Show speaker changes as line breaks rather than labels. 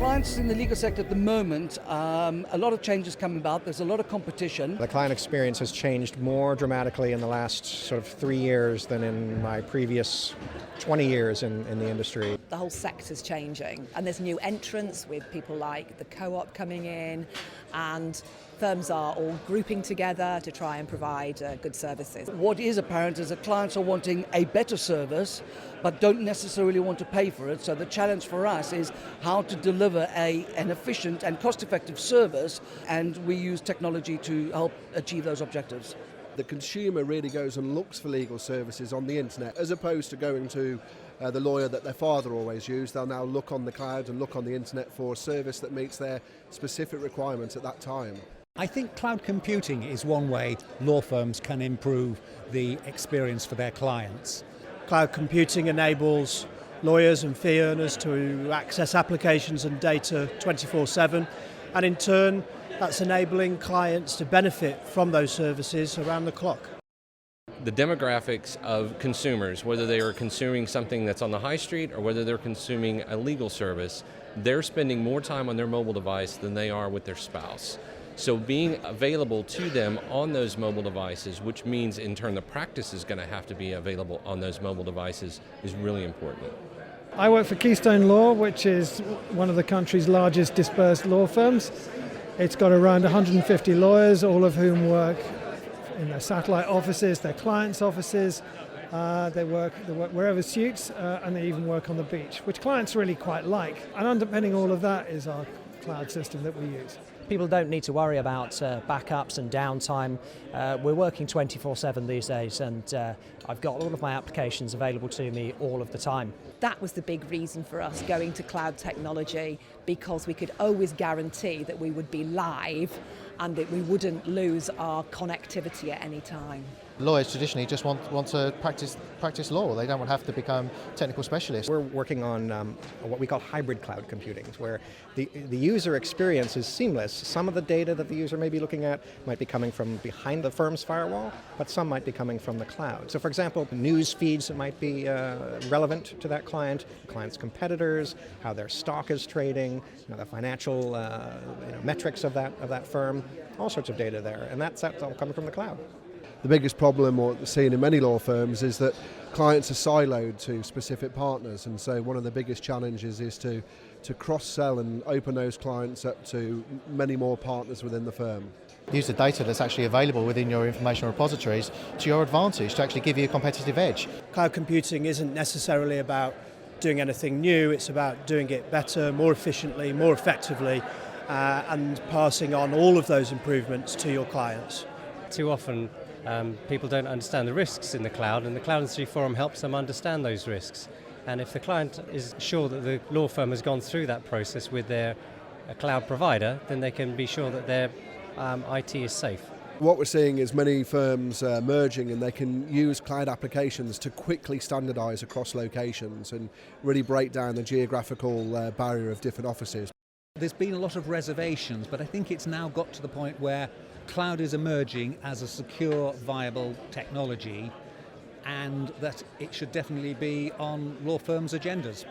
Clients in the legal sector at the moment, a lot of changes coming about. There's a lot of competition.
The client experience has changed more dramatically in the last sort of 3 years than in my previous 20 years in the industry.
The whole sector's changing, and there's new entrants with people like the Co-op coming in, and firms are all grouping together to try and provide good services.
What is apparent is that clients are wanting a better service but don't necessarily want to pay for it. So the challenge for us is how to deliver an efficient and cost-effective service, and we use technology to help achieve those objectives.
The consumer really goes and looks for legal services on the internet as opposed to going to the lawyer that their father always used. They'll now look on the cloud and look on the internet for a service that meets their specific requirements at that time.
I think cloud computing is one way law firms can improve the experience for their clients.
Cloud computing enables lawyers and fee earners to access applications and data 24/7, and in turn that's enabling clients to benefit from those services around the clock.
The demographics of consumers, whether they are consuming something that's on the high street or whether they're consuming a legal service, they're spending more time on their mobile device than they are with their spouse. So being available to them on those mobile devices, which means in turn the practice is going to have to be available on those mobile devices, is really important.
I work for Keystone Law, which is one of the country's largest dispersed law firms. It's got around 150 lawyers, all of whom work in their satellite offices, their clients' offices. They work wherever suits, and they even work on the beach, which clients really quite like. And underpinning all of that is our cloud system that we use.
People don't need to worry about backups and downtime. We're working 24/7 these days, and I've got all of my applications available to me all of the time.
That was the big reason for us going to cloud technology, because we could always guarantee that we would be live and that we wouldn't lose our connectivity at any time.
Lawyers traditionally just want to practice law. They don't have to become technical specialists.
We're working on what we call hybrid cloud computing, where the user experience is seamless. Some of the data that the user may be looking at might be coming from behind the firm's firewall, but some might be coming from the cloud. So for example, news feeds that might be relevant to that client, the client's competitors, how their stock is trading, the financial metrics of that firm, all sorts of data there, and that's all coming from the cloud.
The biggest problem seen in many law firms is that clients are siloed to specific partners, and so one of the biggest challenges is to cross-sell and open those clients up to many more partners within the firm.
Use the data that's actually available within your information repositories to your advantage to actually give you a competitive edge.
Cloud computing isn't necessarily about doing anything new, it's about doing it better, more efficiently, more effectively, and passing on all of those improvements to your clients.
Too often people don't understand the risks in the cloud, and the Cloud Industry Forum helps them understand those risks. And if the client is sure that the law firm has gone through that process with their cloud provider, then they can be sure that their IT is safe.
What we're seeing is many firms merging, and they can use cloud applications to quickly standardise across locations and really break down the geographical barrier of different offices.
There's been a lot of reservations, but I think it's now got to the point where cloud is emerging as a secure, viable technology, and that it should definitely be on law firms' agendas.